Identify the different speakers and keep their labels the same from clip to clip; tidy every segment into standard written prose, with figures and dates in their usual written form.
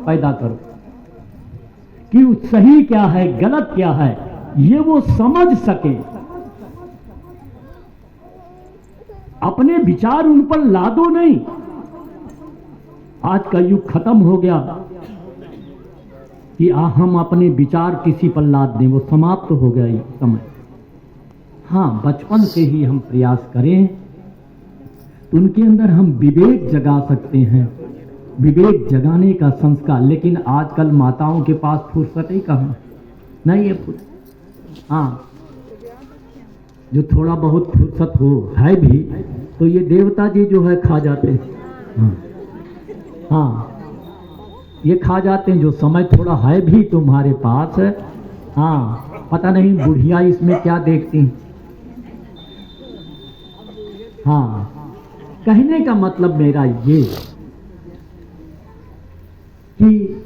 Speaker 1: पैदा करो कि सही क्या है गलत क्या है ये वो समझ सके, अपने विचार उन पर लादो नहीं। आज का युग खत्म हो गया कि हम अपने विचार किसी पर लाद दें, वो समाप्त हो गया ये समय। हाँ, बचपन से ही हम प्रयास करें तो उनके अंदर हम विवेक जगा सकते हैं, विवेक जगाने का संस्कार। लेकिन आजकल माताओं के पास फुर्सत ही कहाँ, नहीं है। हाँ, जो थोड़ा बहुत फुर्सत हो है भी तो ये देवता जी जो है खा जाते हैं। हाँ, ये खा जाते हैं। जो समय थोड़ा है भी तुम्हारे पास, हाँ, पता नहीं बुढ़िया इसमें क्या देखती हैं। हाँ, कहने का मतलब मेरा ये कि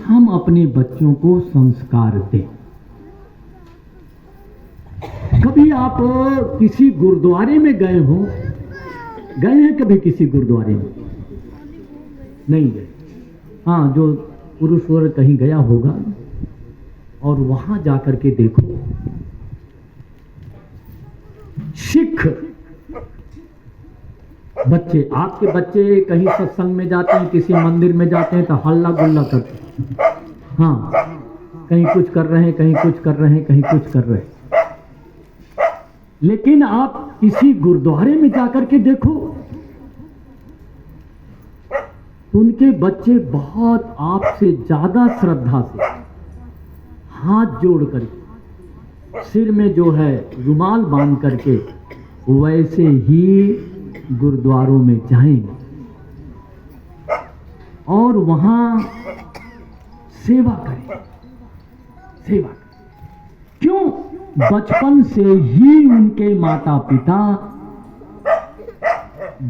Speaker 1: हम अपने बच्चों को संस्कार दें। कभी आप किसी गुरुद्वारे में गए हो, गए हैं कभी किसी गुरुद्वारे में? नहीं गए। हाँ, जो पुरुष वर्ग कहीं गया होगा और वहां जाकर के देखो, सिख बच्चे, आपके बच्चे कहीं सत्संग में जाते हैं, किसी मंदिर में जाते हैं तो हल्ला गुल्ला करते हैं। हाँ, कहीं कुछ कर रहे हैं, कहीं कुछ कर रहे हैं, कहीं कुछ कर रहे हैं। लेकिन आप किसी गुरुद्वारे में जाकर के देखो, उनके बच्चे बहुत आपसे ज्यादा श्रद्धा से हाथ जोड़ करके, सिर में जो है रुमाल बांध करके वैसे ही गुरुद्वारों में जाएंगे और वहां सेवा करें, सेवा करें। क्यों? बचपन से ही उनके माता पिता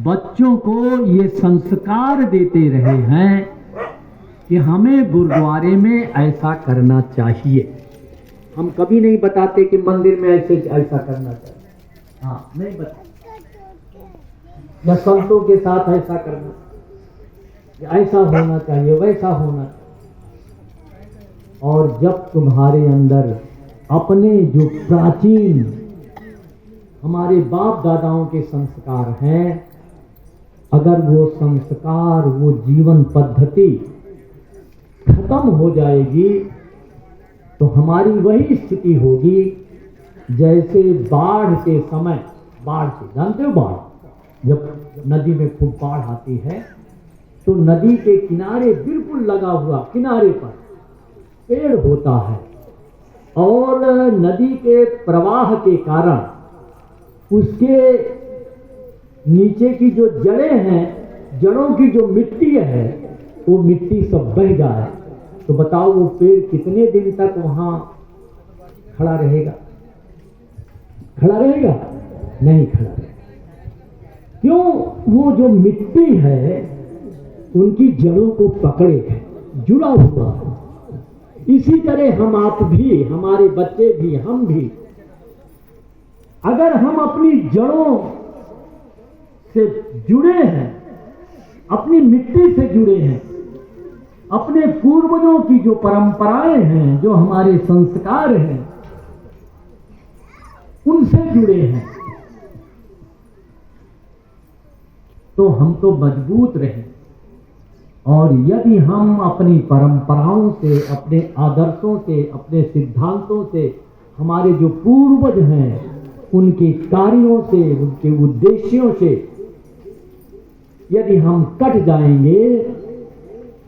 Speaker 1: बच्चों को ये संस्कार देते रहे हैं कि हमें गुरुद्वारे में ऐसा करना चाहिए। हम कभी नहीं बताते कि मंदिर में ऐसा करना चाहिए। हाँ, नहीं बताते। या संतों के साथ ऐसा करना, ऐसा होना चाहिए, वैसा होना चाहिए। और जब तुम्हारे अंदर अपने जो प्राचीन हमारे बाप दादाओं के संस्कार हैं, अगर वो संस्कार, वो जीवन पद्धति खत्म हो जाएगी तो हमारी वही स्थिति होगी जैसे बाढ़ के समय, बाढ़ के, जानते हो बाढ़, जब नदी में खूब बाढ़ आती है तो नदी के किनारे बिल्कुल लगा हुआ किनारे पर पेड़ होता है और नदी के प्रवाह के कारण उसके नीचे की जो जड़ें हैं, जड़ों की जो मिट्टी है, वो मिट्टी सब बह जाए तो बताओ वो पेड़ कितने दिन तक वहां खड़ा रहेगा? खड़ा रहेगा? नहीं खड़ा रहेगा। क्यों? वो जो मिट्टी है उनकी जड़ों को पकड़े है, जुड़ा हुआ है। इसी तरह हम आप भी, हमारे बच्चे भी, हम भी, अगर हम अपनी जड़ों से जुड़े हैं, अपनी मिट्टी से जुड़े हैं, अपने पूर्वजों की जो परंपराएं हैं, जो हमारे संस्कार हैं, उनसे जुड़े हैं, तो हम तो मजबूत रहें। और यदि हम अपनी परंपराओं से, अपने आदर्शों से, अपने सिद्धांतों से, हमारे जो पूर्वज हैं उनके कार्यों से, उनके उद्देश्यों से यदि हम कट जाएंगे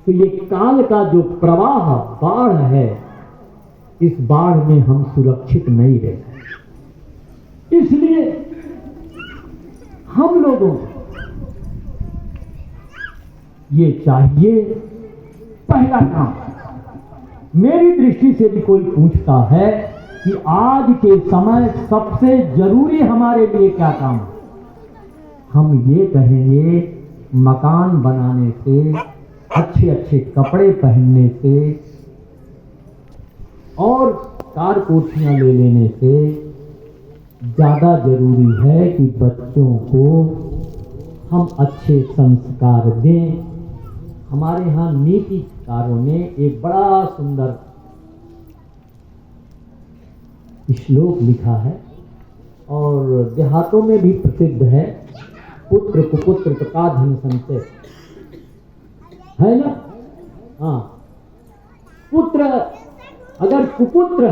Speaker 1: तो ये काल का जो प्रवाह, बाढ़ है, इस बाढ़ में हम सुरक्षित नहीं रहे। इसलिए हम लोगों को ये चाहिए, पहला काम, मेरी दृष्टि से भी कोई पूछता है कि आज के समय सबसे जरूरी हमारे लिए क्या काम है, हम ये कहेंगे मकान बनाने से, अच्छे अच्छे कपड़े पहनने से और कार कोठियां ले लेने से ज्यादा जरूरी है कि बच्चों को हम अच्छे संस्कार दें, हमारे यहाँ नीतिकारों ने एक बड़ा सुंदर श्लोक लिखा है और देहातों में भी प्रसिद्ध है, पुत्र कुपुत्र का धन संचय, है ना। हाँ, पुत्र अगर कुपुत्र